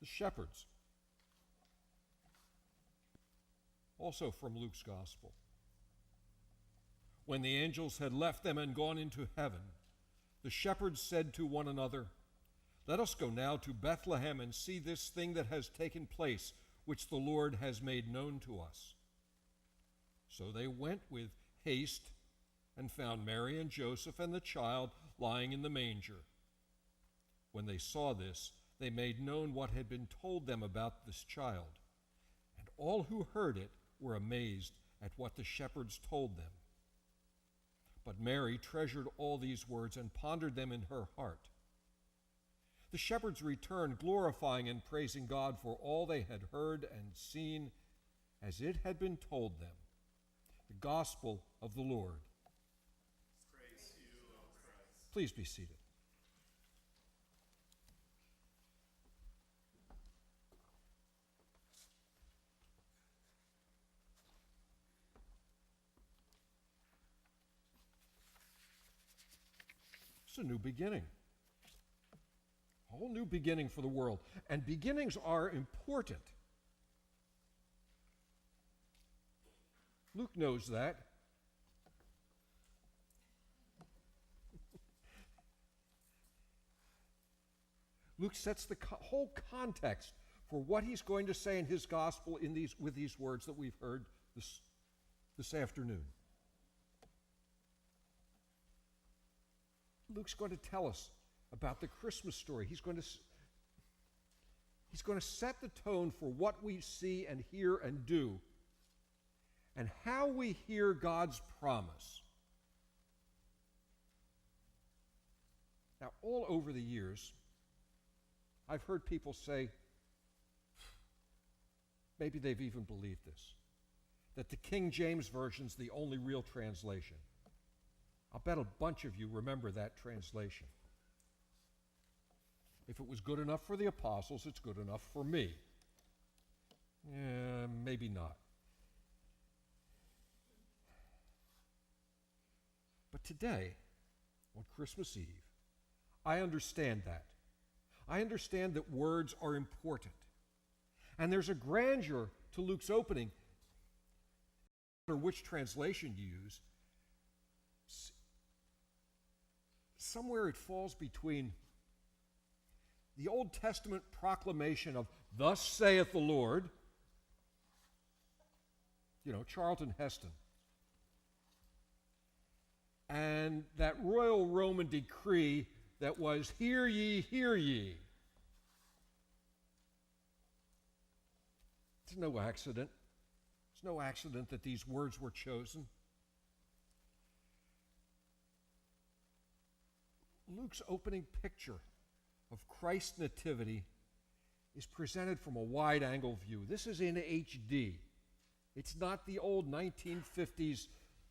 the shepherds. Also from Luke's gospel. When the angels had left them and gone into heaven, the shepherds said to one another, "Let us go now to Bethlehem and see this thing that has taken place, which the Lord has made known to us." So they went with haste and found Mary and Joseph and the child lying in the manger. When they saw this, they made known what had been told them about this child. And all who heard it were amazed at what the shepherds told them. But Mary treasured all these words and pondered them in her heart. The shepherds returned, glorifying and praising God for all they had heard and seen as it had been told them. The gospel of the Lord. Praise you, O Christ. Please be seated. It's a new beginning. A whole new beginning for the world. And beginnings are important. Luke knows that. Luke sets the whole context for what he's going to say in his gospel with these words that we've heard this afternoon. Luke's going to tell us about the Christmas story. He's going to set the tone for what we see and hear and do, and how we hear God's promise. Now, all over the years, I've heard people say, maybe they've even believed this, that the King James Version's the only real translation. I'll bet a bunch of you remember that translation. If it was good enough for the apostles, it's good enough for me. Maybe not. But today, on Christmas Eve, I understand that. I understand that words are important. And there's a grandeur to Luke's opening. No matter which translation you use, somewhere it falls between the Old Testament proclamation of, "Thus saith the Lord," Charlton Heston, and that royal Roman decree that was, "Hear ye, hear ye." It's no accident. It's no accident that these words were chosen. Luke's opening picture of Christ's nativity is presented from a wide-angle view. This is in HD. It's not the old 1950s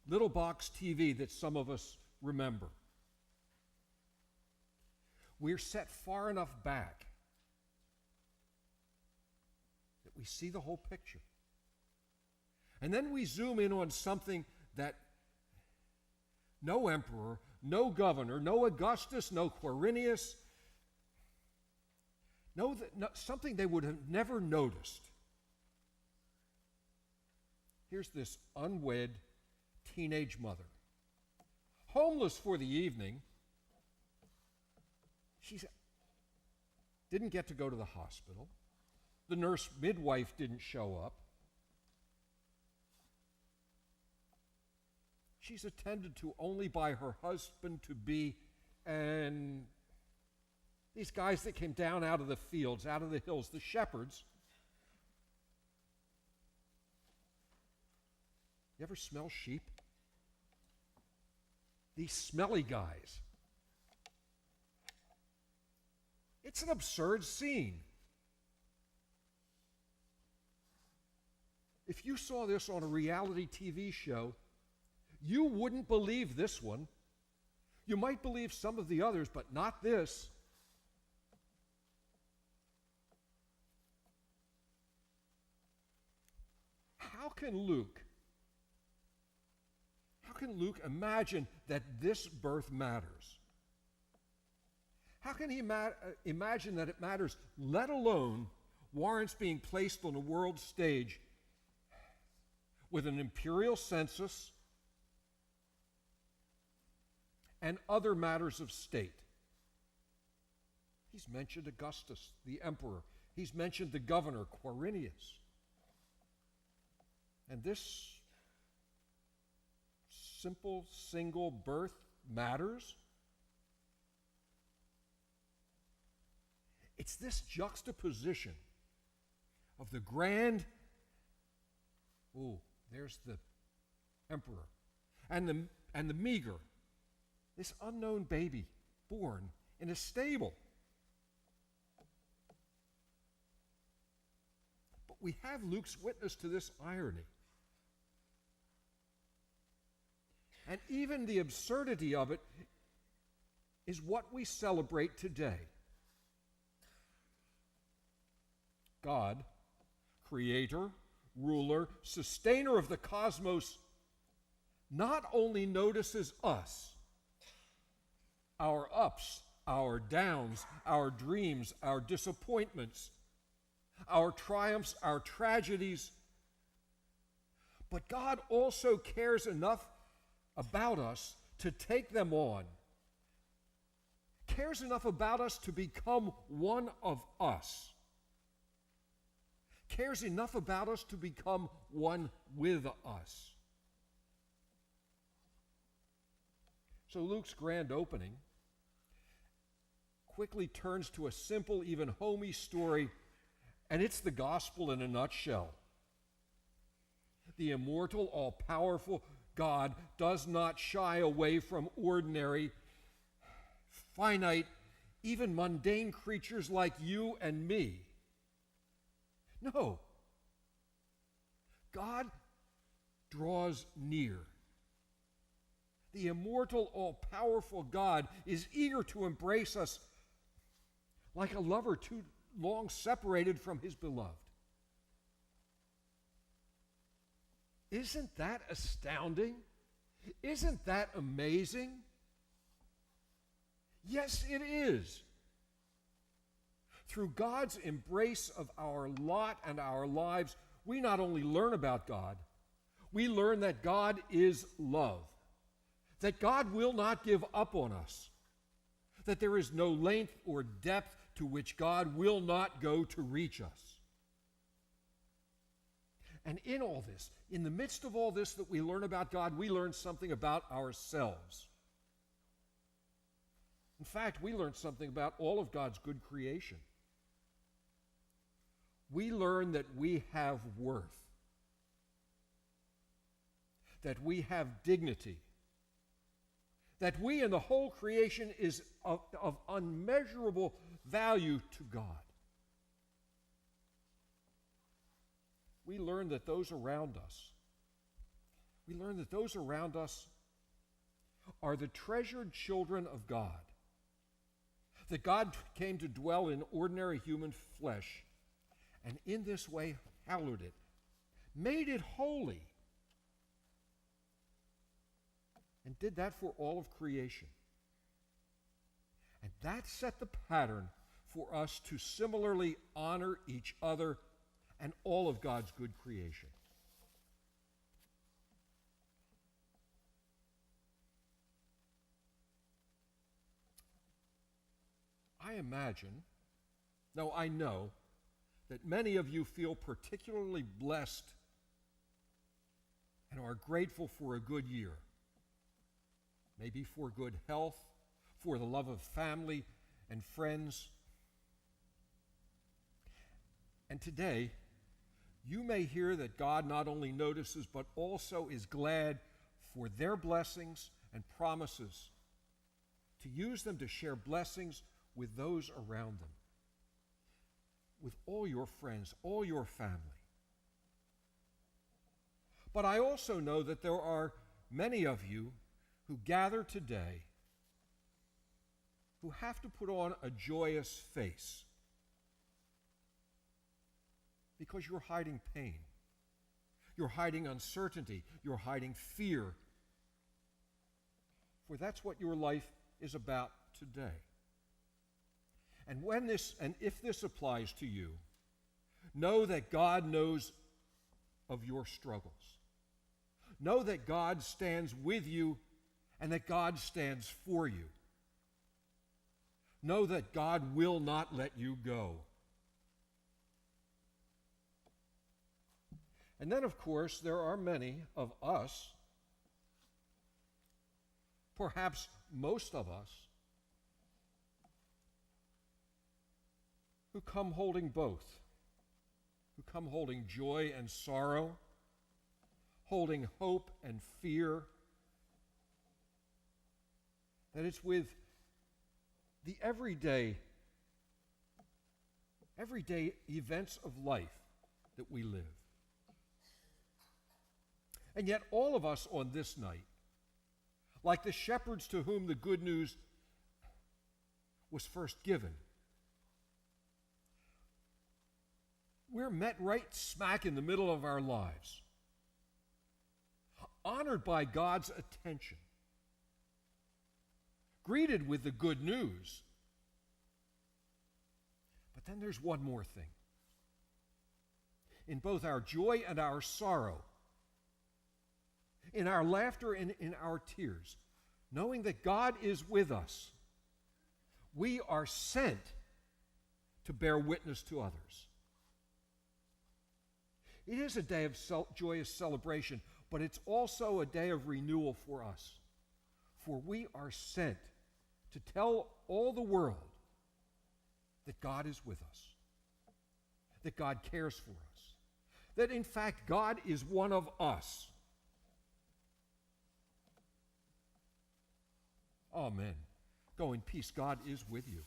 little box TV that some of us remember. We're set far enough back that we see the whole picture. And then we zoom in on something that no emperor, no governor, no Augustus, no Quirinius, something they would have never noticed. Here's this unwed teenage mother, homeless for the evening. She didn't get to go to the hospital. The nurse midwife didn't show up. She's attended to only by her husband-to-be and these guys that came down out of the fields, out of the hills, the shepherds. You ever smell sheep? These smelly guys. It's an absurd scene. If you saw this on a reality TV show, you wouldn't believe this one. You might believe some of the others, but not this. How can Luke imagine that this birth matters? How can he imagine that it matters, let alone warrants being placed on the world stage with an imperial census and other matters of state. He's mentioned Augustus, the emperor. He's mentioned the governor, Quirinius. And this simple single birth matters. It's this juxtaposition of the grand, there's the emperor, and the meager, this unknown baby born in a stable. But we have Luke's witness to this irony. And even the absurdity of it is what we celebrate today. God, creator, ruler, sustainer of the cosmos, not only notices us, our ups, our downs, our dreams, our disappointments, our triumphs, our tragedies, but God also cares enough about us to take them on, cares enough about us to become one of us, cares enough about us to become one with us. So Luke's grand opening quickly turns to a simple, even homey story, and it's the gospel in a nutshell. The immortal, all-powerful God does not shy away from ordinary, finite, even mundane creatures like you and me. No. God draws near. The immortal, all-powerful God is eager to embrace us like a lover too long separated from his beloved. Isn't that astounding? Isn't that amazing? Yes, it is. Through God's embrace of our lot and our lives, we not only learn about God, we learn that God is love, that God will not give up on us, that there is no length or depth to which God will not go to reach us. And in all this, in the midst of all this that we learn about God, we learn something about ourselves. In fact, we learn something about all of God's good creation. We learn that we have worth, that we have dignity, that we and the whole creation is of unmeasurable value to God. We learn that those around us are the treasured children of God, that God came to dwell in ordinary human flesh, and in this way hallowed it, made it holy, and did that for all of creation. And that set the pattern for us to similarly honor each other and all of God's good creation. I imagine, no, I know, that many of you feel particularly blessed and are grateful for a good year. Maybe for good health, for the love of family and friends. And today, you may hear that God not only notices, but also is glad for their blessings and promises, to use them to share blessings with those around them, with all your friends, all your family. But I also know that there are many of you who gather today who have to put on a joyous face because you're hiding pain, you're hiding uncertainty, you're hiding fear. For that's what your life is about today. And if this applies to you, know that God knows of your struggles. Know that God stands with you and that God stands for you. Know that God will not let you go. And then, of course, there are many of us, perhaps most of us, who come holding both, who come holding joy and sorrow, holding hope and fear. That it's with the everyday events of life that we live. And yet all of us on this night, like the shepherds to whom the good news was first given, we're met right smack in the middle of our lives, honored by God's attention, greeted with the good news. But then there's one more thing. In both our joy and our sorrow, in our laughter and in our tears, knowing that God is with us, we are sent to bear witness to others. It is a day of joyous celebration, but it's also a day of renewal for us. For we are sent to tell all the world that God is with us, that God cares for us, that in fact God is one of us. Amen. Go in peace. God is with you.